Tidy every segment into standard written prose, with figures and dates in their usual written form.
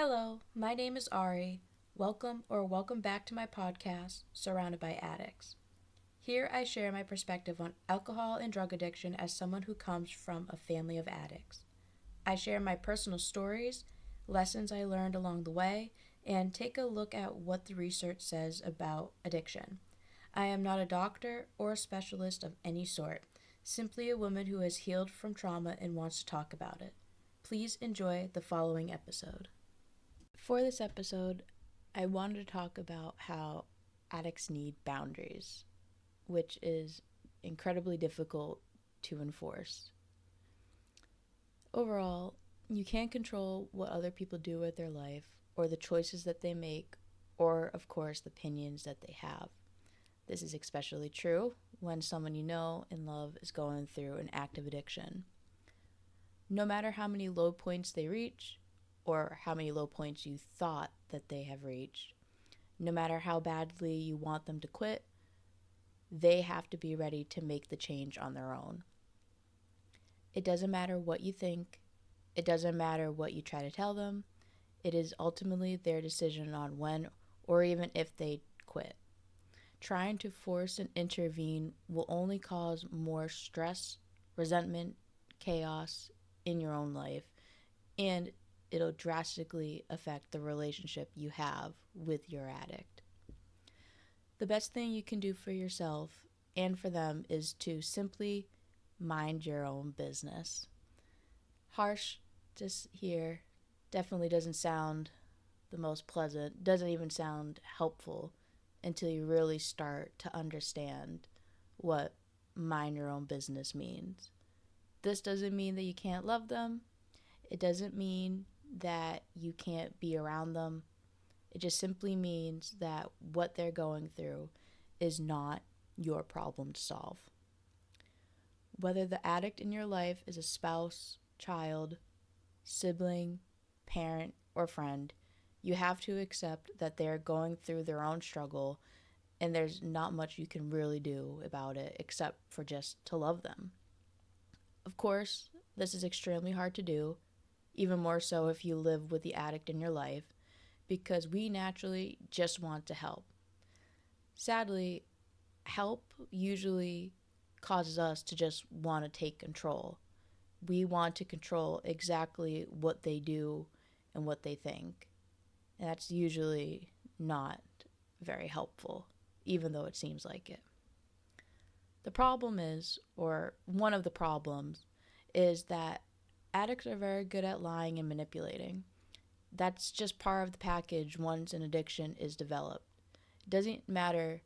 Hello, my name is Ari. Welcome back to my podcast, Surrounded by Addicts. Here I share my perspective on alcohol and drug addiction as someone who comes from a family of addicts. I share my personal stories, lessons I learned along the way, and take a look at what the research says about addiction. I am not a doctor or a specialist of any sort, simply a woman who has healed from trauma and wants to talk about it. Please enjoy the following episode. For this episode, I wanted to talk about how addicts need boundaries, which is incredibly difficult to enforce. Overall, you can't control what other people do with their life or the choices that they make or, of course, the opinions that they have. This is especially true when someone you know and love is going through an active addiction. No matter how many low points they reach, or how many low points you thought that they have reached, no matter how badly you want them to quit, they have to be ready to make the change on their own. It doesn't matter what you think, it doesn't matter what you try to tell them, it is ultimately their decision on when or even if they quit. Trying to force and intervene will only cause more stress, resentment, chaos in your own life, and it'll drastically affect the relationship you have with your addict. The best thing you can do for yourself and for them is to simply mind your own business. Harsh, just here, definitely doesn't sound the most pleasant, doesn't even sound helpful until you really start to understand what mind your own business means. This doesn't mean that you can't love them. It doesn't mean that you can't be around them. It just simply means that what they're going through is not your problem to solve. Whether the addict in your life is a spouse, child, sibling, parent, or friend, you have to accept that they're going through their own struggle and there's not much you can really do about it except for just to love them. Of course, this is extremely hard to do, even more so if you live with the addict in your life, because we naturally just want to help. Sadly, help usually causes us to just want to take control. We want to control exactly what they do and what they think. And that's usually not very helpful, even though it seems like it. The problem is, or one of the problems, is that addicts are very good at lying and manipulating. That's just part of the package once an addiction is developed. It doesn't matter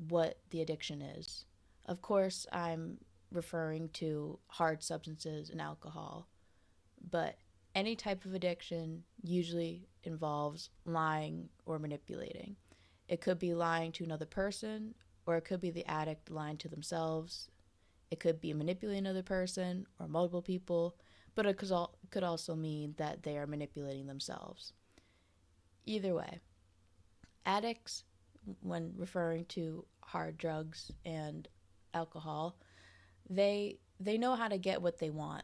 what the addiction is. Of course, I'm referring to hard substances and alcohol, but any type of addiction usually involves lying or manipulating. It could be lying to another person, or it could be the addict lying to themselves. It could be manipulating another person or multiple people, but it could also mean that they are manipulating themselves. Either way, addicts, when referring to hard drugs and alcohol, they know how to get what they want.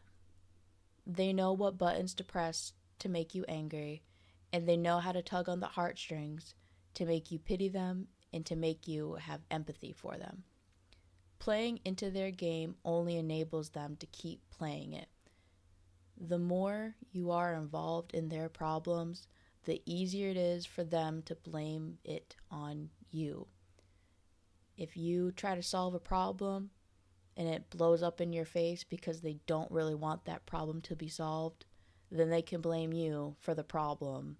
They know what buttons to press to make you angry, and they know how to tug on the heartstrings to make you pity them and to make you have empathy for them. Playing into their game only enables them to keep playing it. The more you are involved in their problems, the easier it is for them to blame it on you. If you try to solve a problem and it blows up in your face because they don't really want that problem to be solved, then they can blame you for the problem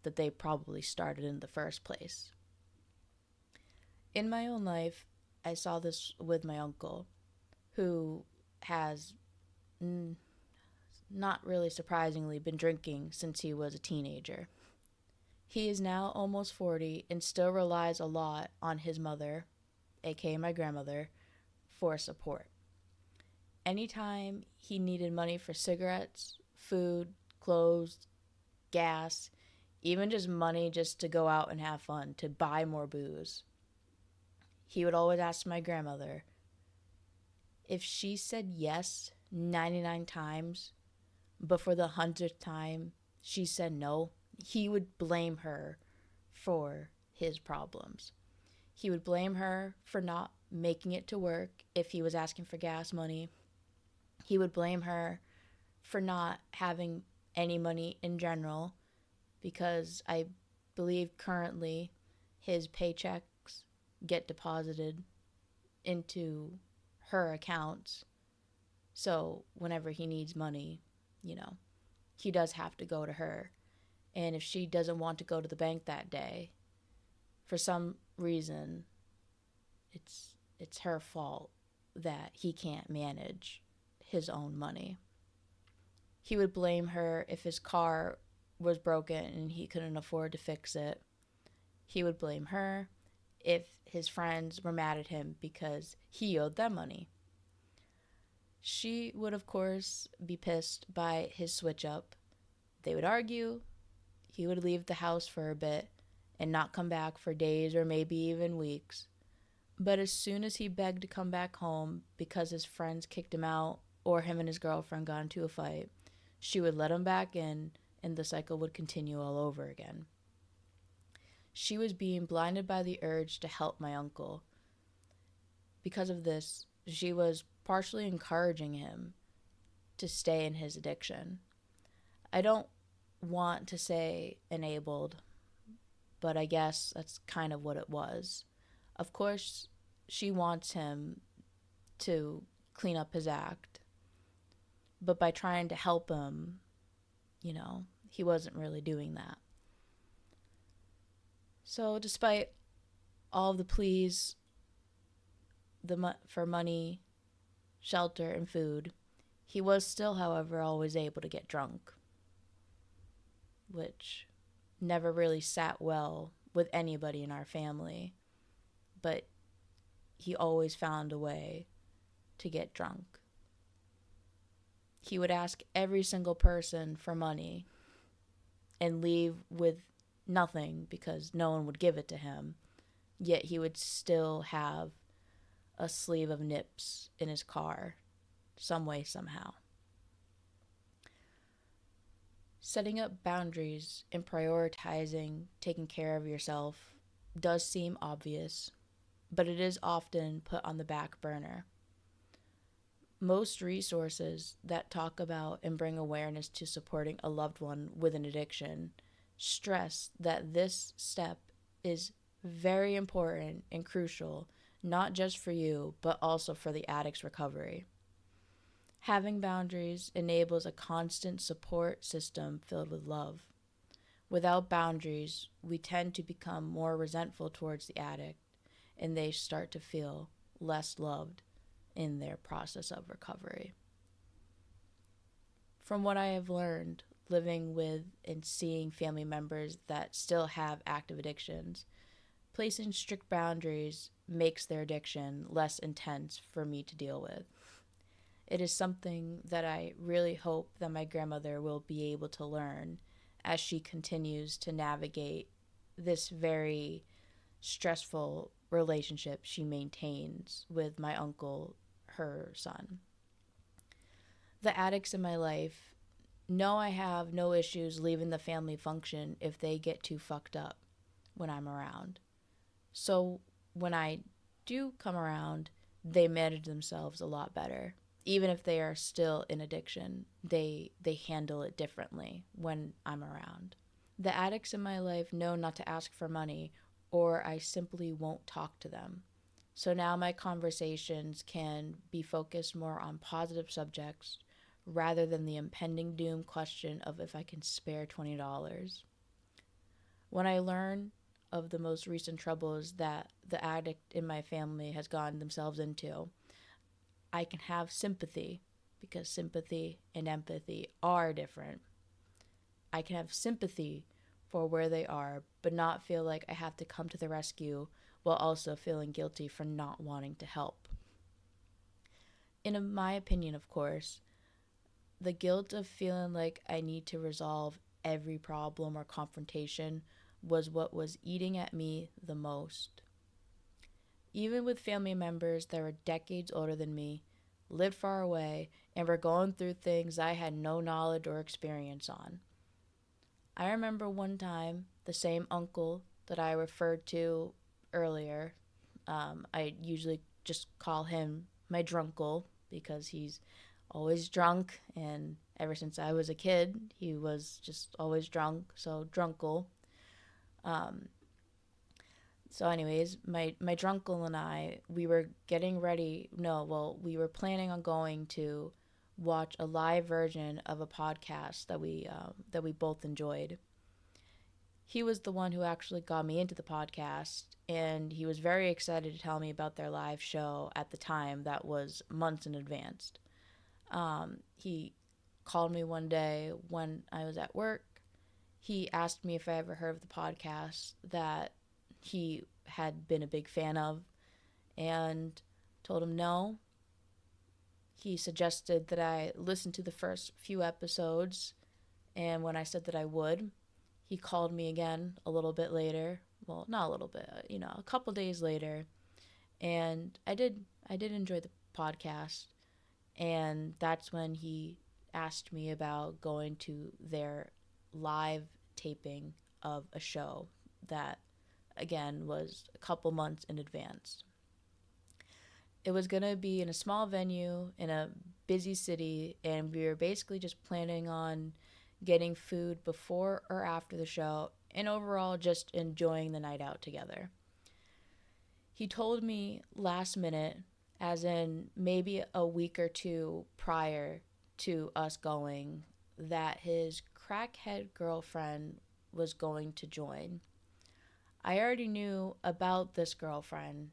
that they probably started in the first place. In my own life, I saw this with my uncle, who has, not really surprisingly, been drinking since he was a teenager. He is now almost 40 and still relies a lot on his mother, aka my grandmother, for support. Anytime he needed money for cigarettes, food, clothes, gas, even just money just to go out and have fun, to buy more booze, he would always ask my grandmother. If she said yes 99 times, but for the 100th time she said no, he would blame her for his problems. He would blame her for not making it to work if he was asking for gas money. He would blame her for not having any money in general because I believe currently his paychecks get deposited into her accounts. So whenever he needs money, you know, he does have to go to her. And if she doesn't want to go to the bank that day, for some reason, it's her fault that he can't manage his own money. He would blame her if his car was broken and he couldn't afford to fix it. He would blame her if his friends were mad at him because he owed them money. She would, of course, be pissed by his switch up. They would argue. He would leave the house for a bit and not come back for days or maybe even weeks. But as soon as he begged to come back home because his friends kicked him out or him and his girlfriend got into a fight, she would let him back in and the cycle would continue all over again. She was being blinded by the urge to help my uncle. Because of this, she was partially encouraging him to stay in his addiction. I don't want to say enabled, but I guess that's kind of what it was. Of course, she wants him to clean up his act, but by trying to help him, he wasn't really doing that. So despite all of the pleas for money, shelter, and food, he was still, however, always able to get drunk, which never really sat well with anybody in our family, but he always found a way to get drunk. He would ask every single person for money and leave with nothing because no one would give it to him, yet he would still have a sleeve of nips in his car, some way, somehow. Setting up boundaries and prioritizing taking care of yourself does seem obvious, but it is often put on the back burner. Most resources that talk about and bring awareness to supporting a loved one with an addiction stress that this step is very important and crucial, not just for you, but also for the addict's recovery. Having boundaries enables a constant support system filled with love. Without boundaries, we tend to become more resentful towards the addict, and they start to feel less loved in their process of recovery. From what I have learned, living with and seeing family members that still have active addictions, placing strict boundaries makes their addiction less intense for me to deal with. It is something that I really hope that my grandmother will be able to learn as she continues to navigate this very stressful relationship she maintains with my uncle, her son. The addicts in my life know I have no issues leaving the family function if they get too fucked up when I'm around. So when I do come around, they manage themselves a lot better. Even if they are still in addiction, they handle it differently when I'm around. The addicts in my life know not to ask for money, or I simply won't talk to them. So now my conversations can be focused more on positive subjects rather than the impending doom question of if I can spare $20. When I learn of the most recent troubles that the addict in my family has gotten themselves into, I can have sympathy, because sympathy and empathy are different. I can have sympathy for where they are, but not feel like I have to come to the rescue while also feeling guilty for not wanting to help. In my opinion, of course, the guilt of feeling like I need to resolve every problem or confrontation was what was eating at me the most. Even with family members that were decades older than me, lived far away, and were going through things I had no knowledge or experience on, I remember one time the same uncle that I referred to earlier. I usually just call him my drunkle because he's always drunk, and ever since I was a kid, he was just always drunk. So drunkle. Um, so, anyways, my drunkle and I, we were getting ready. No, well, we were planning on going to watch a live version of a podcast that we both enjoyed. He was the one who actually got me into the podcast, and he was very excited to tell me about their live show at the time that was months in advance. He called me one day when I was at work. He asked me if I ever heard of the podcast that he had been a big fan of, and told him no. He suggested that I listen to the first few episodes, and when I said that I would, he called me again a little bit later. Well, not a little bit, a couple days later, and I did enjoy the podcast, and that's when he asked me about going to their live taping of a show that again was a couple months in advance. It was going to be in a small venue in a busy city, and we were basically just planning on getting food before or after the show, and overall just enjoying the night out together. He told me last minute, as in maybe a week or two prior to us going, that his crackhead girlfriend was going to join. I already knew about this girlfriend,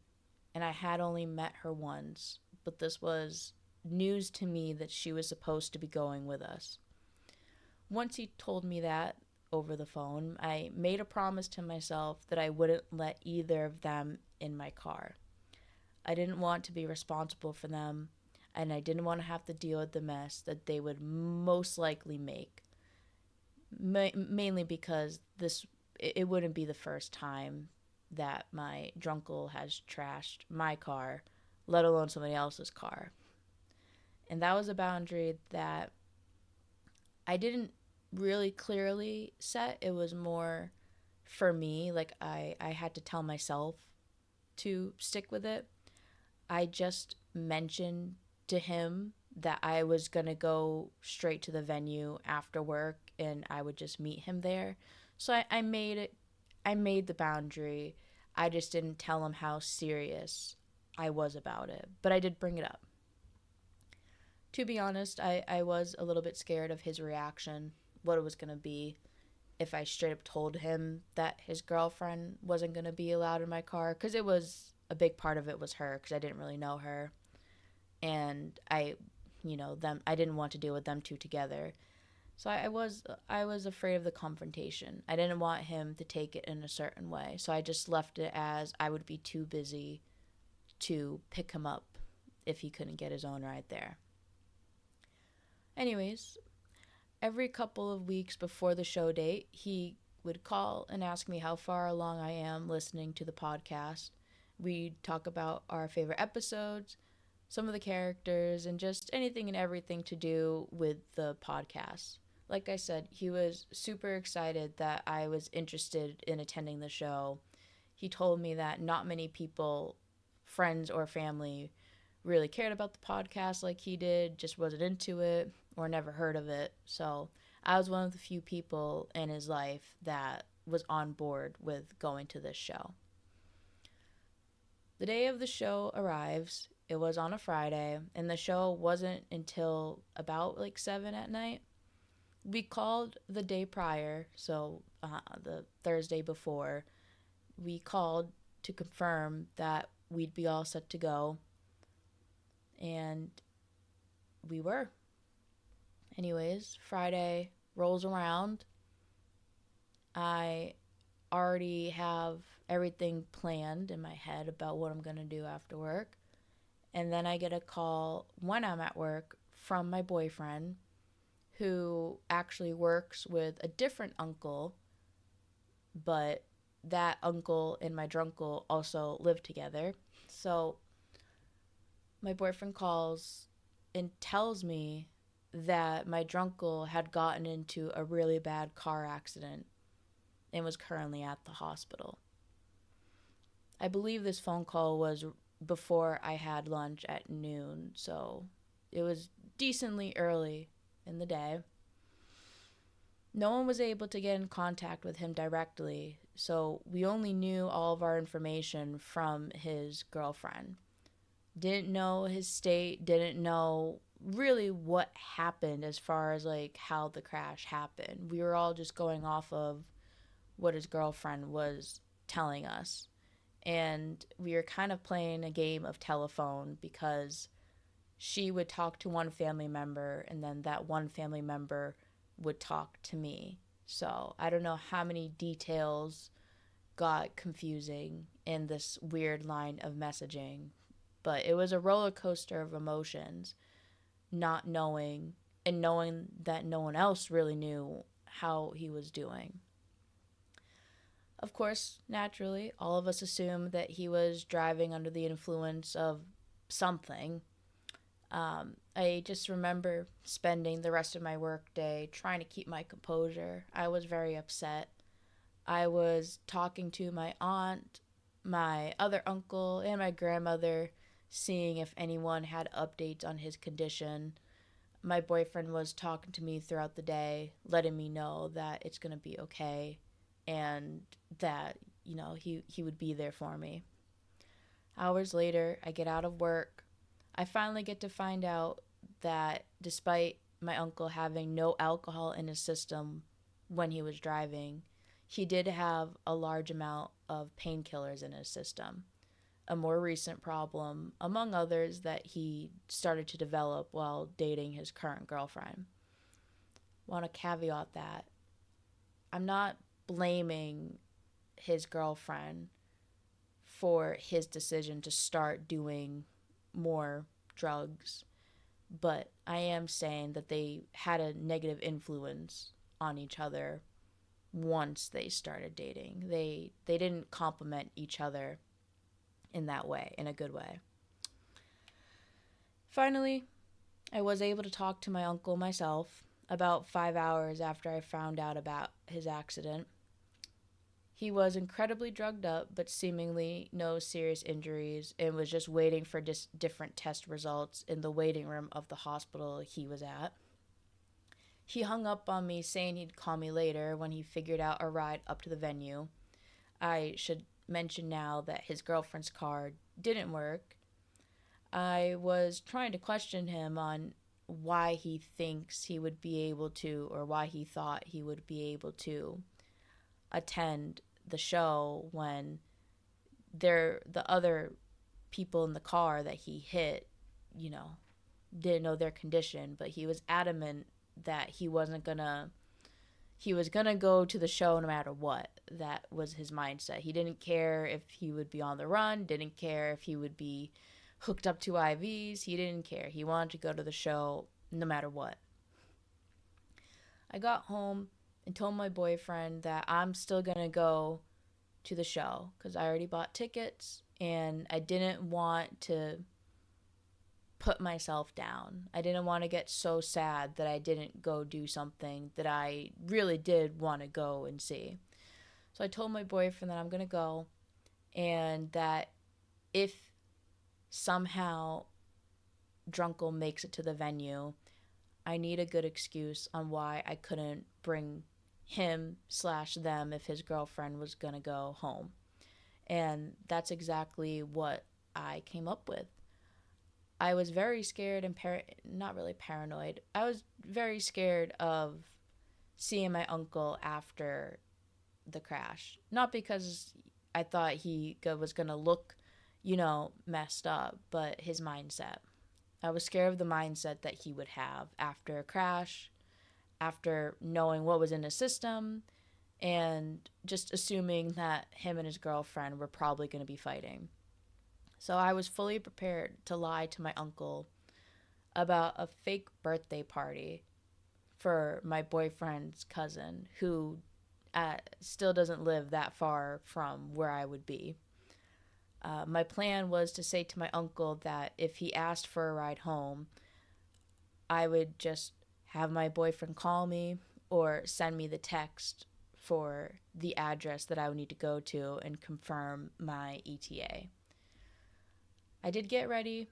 and I had only met her once, but this was news to me that she was supposed to be going with us. Once he told me that over the phone, I made a promise to myself that I wouldn't let either of them in my car. I didn't want to be responsible for them, and I didn't want to have to deal with the mess that they would most likely make. Mainly because it wouldn't be the first time that my drunkle has trashed my car, let alone somebody else's car. And that was a boundary that I didn't really clearly set. It was more for me, like I had to tell myself to stick with it. I just mentioned to him that I was going to go straight to the venue after work and I would just meet him there. So I made it, I made the boundary. I just didn't tell him how serious I was about it, but I did bring it up. To be honest, I was a little bit scared of his reaction, what it was going to be if I straight up told him that his girlfriend wasn't going to be allowed in my car, because it was a big part of it was her, because I didn't really know her. And I didn't want to deal with them two together. So I was afraid of the confrontation. I didn't want him to take it in a certain way. So I just left it as I would be too busy to pick him up if he couldn't get his own ride there. Anyways, every couple of weeks before the show date, he would call and ask me how far along I am listening to the podcast. We'd talk about our favorite episodes, some of the characters, and just anything and everything to do with the podcast. Like I said, he was super excited that I was interested in attending the show. He told me that not many people, friends or family, really cared about the podcast like he did, just wasn't into it or never heard of it. So I was one of the few people in his life that was on board with going to this show. The day of the show arrives. It was on a Friday, and the show wasn't until about like 7 at night. We called the day prior, so the Thursday before. We called to confirm that we'd be all set to go, and we were. Anyways, Friday rolls around. I already have everything planned in my head about what I'm going to do after work. And then I get a call when I'm at work from my boyfriend, who actually works with a different uncle, but that uncle and my drunkle also live together. So my boyfriend calls and tells me that my drunkle had gotten into a really bad car accident and was currently at the hospital. I believe this phone call was before I had lunch at noon, so it was decently early in the day. No one was able to get in contact with him directly, so we only knew all of our information from his girlfriend. Didn't know his state, didn't know really what happened as far as like how the crash happened. We were all just going off of what his girlfriend was telling us. And we were kind of playing a game of telephone because she would talk to one family member and then that one family member would talk to me. So I don't know how many details got confusing in this weird line of messaging, but it was a roller coaster of emotions, not knowing and knowing that no one else really knew how he was doing. Of course, naturally, all of us assumed that he was driving under the influence of something. I just remember spending the rest of my work day trying to keep my composure. I was very upset. I was talking to my aunt, my other uncle, and my grandmother, seeing if anyone had updates on his condition. My boyfriend was talking to me throughout the day, letting me know that it's going to be okay and that, he would be there for me. Hours later, I get out of work. I finally get to find out that despite my uncle having no alcohol in his system when he was driving, he did have a large amount of painkillers in his system. A more recent problem, among others, that he started to develop while dating his current girlfriend. Want to caveat that I'm not blaming his girlfriend for his decision to start doing more drugs, but I am saying that they had a negative influence on each other once they started dating. They didn't complement each other in that way, in a good way. Finally, I was able to talk to my uncle myself about 5 hours after I found out about his accident. He was incredibly drugged up, but seemingly no serious injuries, and was just waiting for different test results in the waiting room of the hospital he was at. He hung up on me saying he'd call me later when he figured out a ride up to the venue. I should mention now that his girlfriend's car didn't work. I was trying to question him on why he thinks he would be able to, or why he thought he would be able to attend the show when the other people in the car that he hit, didn't know their condition, but he was adamant that he was gonna go to the show no matter what. That was his mindset. He didn't care if he would be on the run, didn't care if he would be hooked up to IVs. He didn't care. He wanted to go to the show no matter what. I got home and told my boyfriend that I'm still gonna go to the show because I already bought tickets and I didn't want to put myself down. I didn't want to get so sad that I didn't go do something that I really did want to go and see. So I told my boyfriend that I'm going to go and that if somehow Drunkle makes it to the venue, I need a good excuse on why I couldn't bring him/them if his girlfriend was going to go home. And that's exactly what I came up with. I was very scared and not really paranoid. I was very scared of seeing my uncle after the crash. Not because I thought he was going to look, messed up, but his mindset. I was scared of the mindset that he would have after a crash, after knowing what was in his system, and just assuming that him and his girlfriend were probably going to be fighting. So I was fully prepared to lie to my uncle about a fake birthday party for my boyfriend's cousin, who still doesn't live that far from where I would be. My plan was to say to my uncle that if he asked for a ride home, I would just have my boyfriend call me or send me the text for the address that I would need to go to and confirm my ETA. I did get ready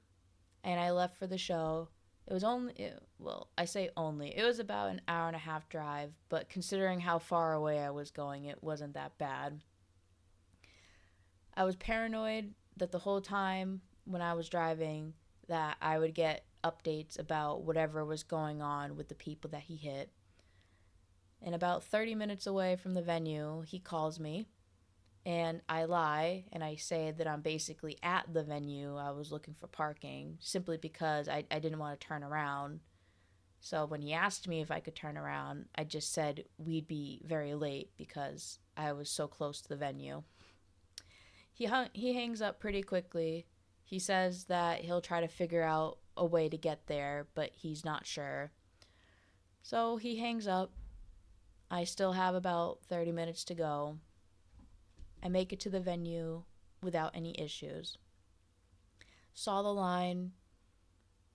and I left for the show. It was I say only, it was about an hour and a half drive, but considering how far away I was going, it wasn't that bad. I was paranoid that the whole time when I was driving that I would get updates about whatever was going on with the people that he hit. And about 30 minutes away from the venue, he calls me and I lie and I say that I'm basically at the venue. I was looking for parking simply because I didn't want to turn around. So when he asked me if I could turn around, I just said we'd be very late because I was so close to the venue. He hangs up pretty quickly. He says that he'll try to figure out a way to get there, but he's not sure. So he hangs up. I still have about 30 minutes to go. I make it to the venue without any issues. Saw the line,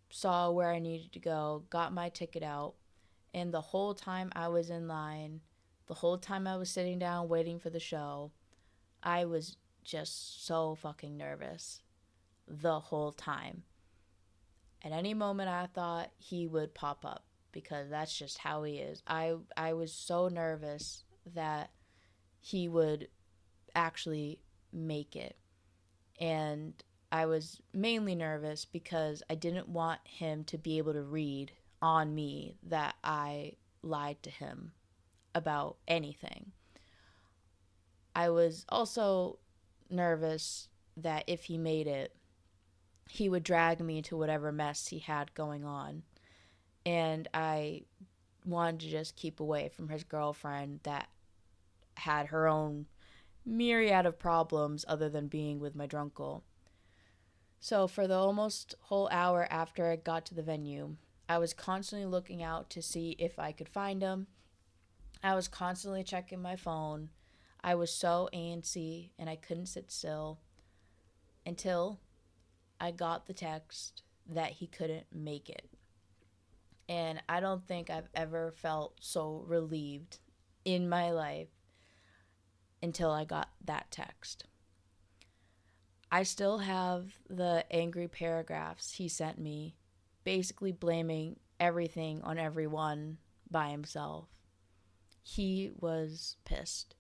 saw where I needed to go, got my ticket out, and the whole time I was in line, the whole time I was sitting down waiting for the show, I was just so fucking nervous the whole time. At any moment I thought he would pop up because that's just how he is. I was so nervous that he would actually make it. And I was mainly nervous because I didn't want him to be able to read on me that I lied to him about anything. I was also nervous that if he made it, he would drag me to whatever mess he had going on. And I wanted to just keep away from his girlfriend that had her own myriad of problems other than being with my drunkle. So for the almost whole hour after I got to the venue, I was constantly looking out to see if I could find him. I was constantly checking my phone. I was so antsy and I couldn't sit still until I got the text that he couldn't make it. And I don't think I've ever felt so relieved in my life until I got that text. I still have the angry paragraphs he sent me, basically blaming everything on everyone by himself. He was pissed,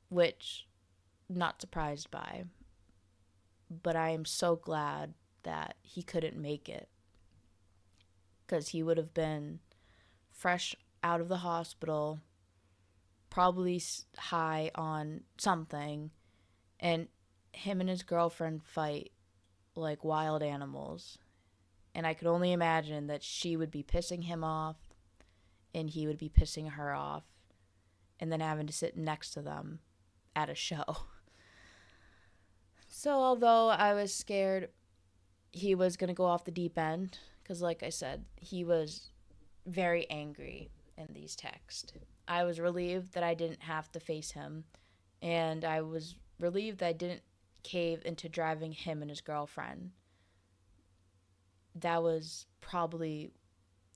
which not surprised by, but I am so glad that he couldn't make it because he would have been fresh out of the hospital, probably high on something, and him and his girlfriend fight like wild animals. And I could only imagine that she would be pissing him off and he would be pissing her off and then having to sit next to them at a show. So although I was scared he was going to go off the deep end, because like I said, he was very angry in these texts, I was relieved that I didn't have to face him, and I was relieved that I didn't cave into driving him and his girlfriend. That was probably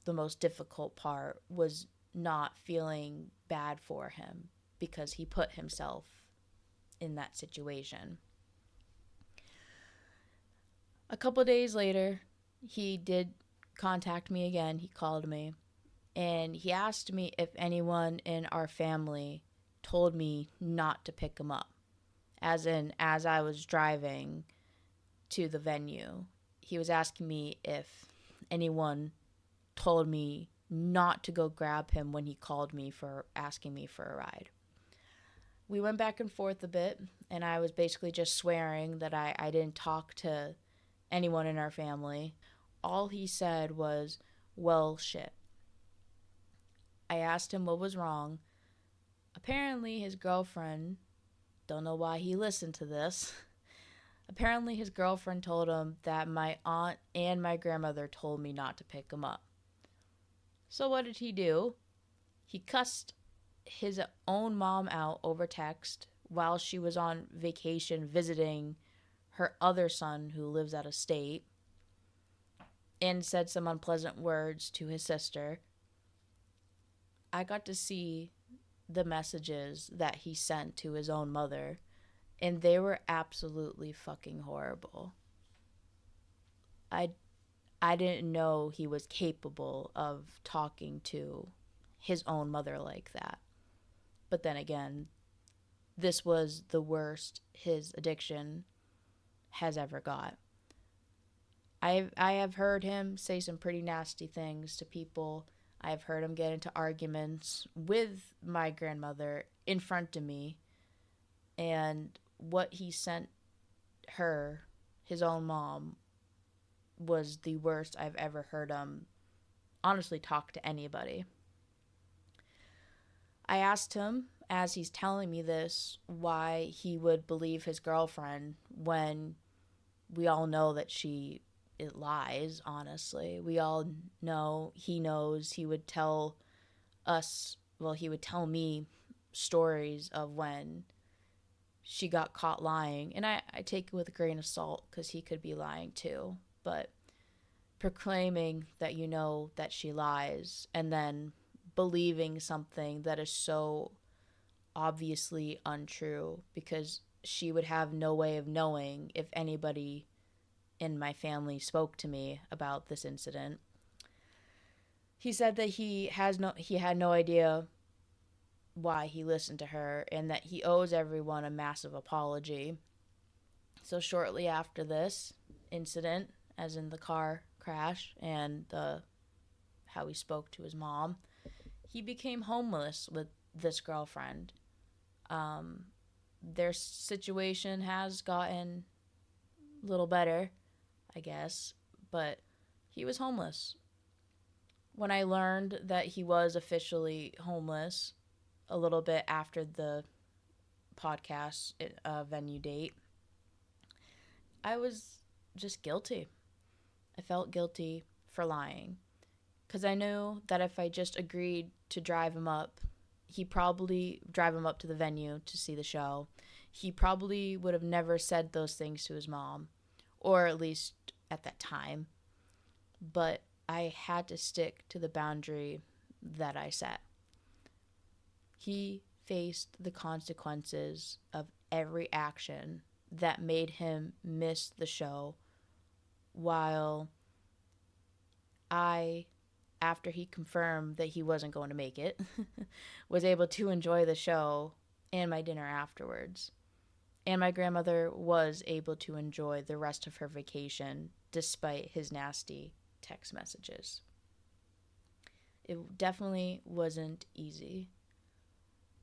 the most difficult part, was not feeling bad for him because he put himself in that situation. A couple days later, he did contact me again. He called me and he asked me if anyone in our family told me not to pick him up. As in, as I was driving to the venue, he was asking me if anyone told me not to go grab him when he called me for asking me for a ride. We went back and forth a bit, and I was basically just swearing that I didn't talk to anyone in our family. All he said was, well, shit. I asked him what was wrong. Apparently his girlfriend, don't know why he listened to this, apparently his girlfriend told him that my aunt and my grandmother told me not to pick him up. So what did he do? He cussed his own mom out over text while she was on vacation visiting her other son who lives out of state. and said some unpleasant words to his sister, I got to see the messages that he sent to his own mother, and they were absolutely fucking horrible. I I didn't know he was capable of talking to his own mother like that. But then again, this was the worst his addiction has ever got. I have heard him say some pretty nasty things to people. I have heard him get into arguments with my grandmother in front of me, and what he sent her, his own mom, was the worst I've ever heard him honestly talk to anybody. I asked him, as he's telling me this, why he would believe his girlfriend when we all know that it lies, honestly. We all know, he knows. He would tell us, well, he would tell me stories of when she got caught lying. And I take it with a grain of salt because he could be lying too. But proclaiming that you know that she lies and then believing something that is so obviously untrue, because she would have no way of knowing if anybody in my family spoke to me about this incident. He said that he had no idea why he listened to her and that he owes everyone a massive apology. So shortly after this incident, as in the car crash and the how he spoke to his mom, he became homeless with this girlfriend. Their situation has gotten a little better, I guess, but he was homeless. When I learned that he was officially homeless a little bit after the podcast venue date, I was just guilty. I felt guilty for lying because I knew that if I just agreed to drive him up, he probably drive him up to the venue to see the show. He probably would have never said those things to his mom, or at least at that time. But I had to stick to the boundary that I set. He faced the consequences of every action that made him miss the show, while I, after he confirmed that he wasn't going to make it, was able to enjoy the show and my dinner afterwards. And my grandmother was able to enjoy the rest of her vacation despite his nasty text messages. It definitely wasn't easy.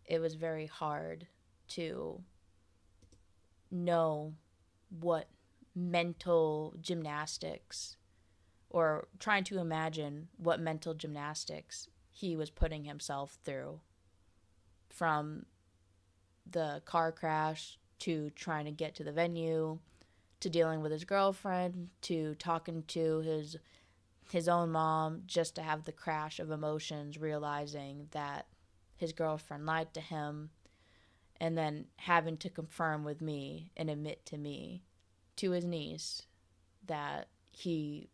It was very hard to know what mental gymnastics, or trying to imagine what mental gymnastics he was putting himself through, from the car crash to trying to get to the venue to dealing with his girlfriend to talking to his own mom, just to have the crash of emotions, realizing that his girlfriend lied to him, and then having to confirm with me and admit to me, to his niece, that he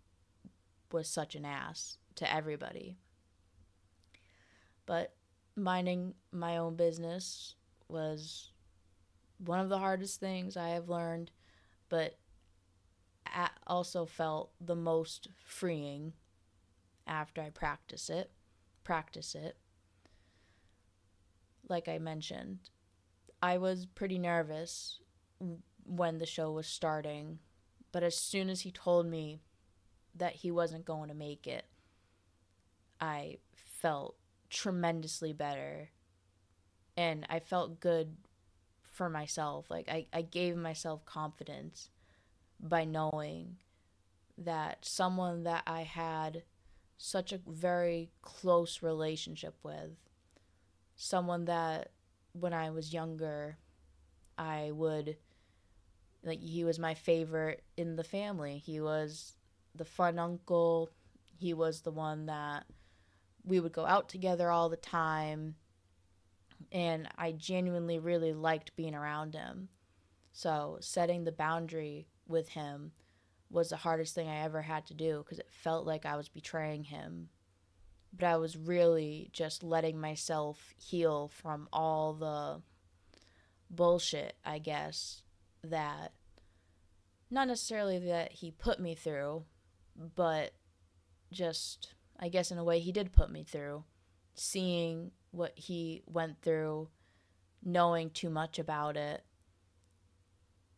was such an ass to everybody. But minding my own business was one of the hardest things I have learned, but also felt the most freeing after I practice it. Like I mentioned, I was pretty nervous when the show was starting, but as soon as he told me that he wasn't going to make it, I felt tremendously better, and I felt good for myself. Like I gave myself confidence by knowing that someone that I had such a very close relationship with, someone that when I was younger, I would, like, he was my favorite in the family. He was the fun uncle. He was the one that we would go out together all the time, and I genuinely really liked being around him. So setting the boundary with him was the hardest thing I ever had to do because it felt like I was betraying him. But I was really just letting myself heal from all the bullshit, I guess, that not necessarily that he put me through, but just, I guess, in a way, he did put me through. Seeing what he went through, knowing too much about it,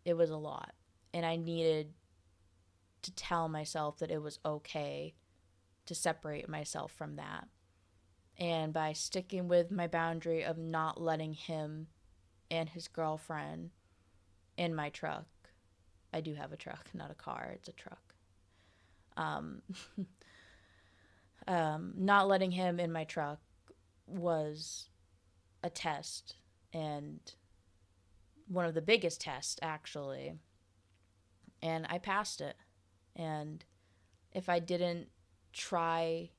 it was a lot. And I needed to tell myself that it was okay to separate myself from that. And by sticking with my boundary of not letting him and his girlfriend in my truck, I do have a truck, not a car, it's a truck. Um, not letting him in my truck was a test, and one of the biggest tests, actually. And I passed it. And if I didn't try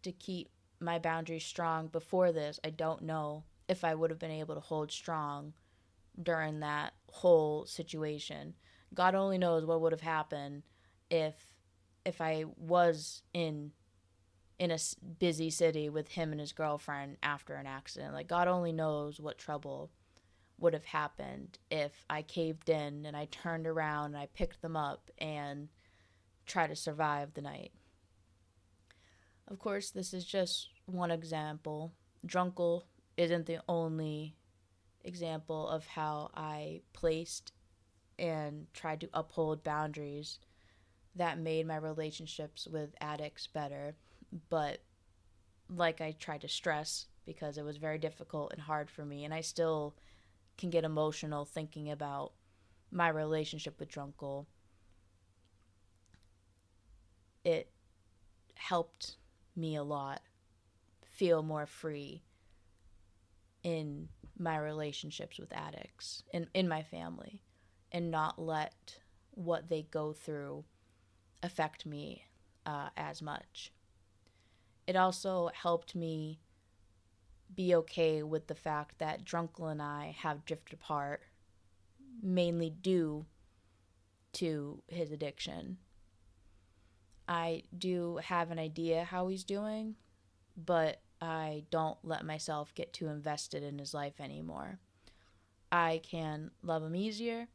to keep my boundaries strong before this, I don't know if I would have been able to hold strong during that whole situation. God only knows what would have happened if I was in a busy city with him and his girlfriend after an accident. Like, God only knows what trouble would have happened if I caved in and I turned around and I picked them up and tried to survive the night. Of course, this is just one example. Drunkle isn't the only example of how I placed and tried to uphold boundaries that made my relationships with addicts better. But like I tried to stress, because it was very difficult and hard for me, and I still can get emotional thinking about my relationship with Drunkle. It helped me a lot feel more free in my relationships with addicts, in my family, and not let what they go through affect me as much. It also helped me be okay with the fact that Drunkle and I have drifted apart, mainly due to his addiction. I do have an idea how he's doing, but I don't let myself get too invested in his life anymore. I can love him easier.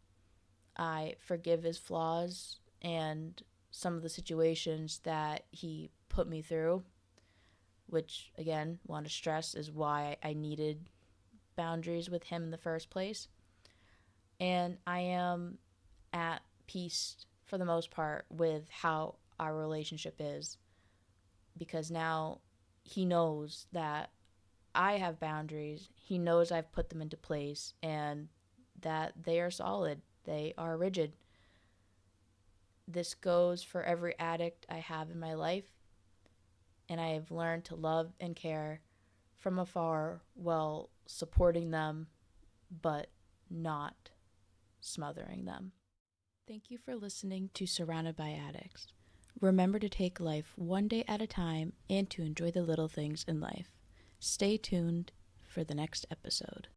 I forgive his flaws and some of the situations that he put me through, which, again, want to stress is why I needed boundaries with him in the first place. And I am at peace for the most part with how our relationship is, because now he knows that I have boundaries. He knows I've put them into place and that they are solid. They are rigid. This goes for every addict I have in my life, and I have learned to love and care from afar while supporting them, but not smothering them. Thank you for listening to Surrounded by Addicts. Remember to take life one day at a time and to enjoy the little things in life. Stay tuned for the next episode.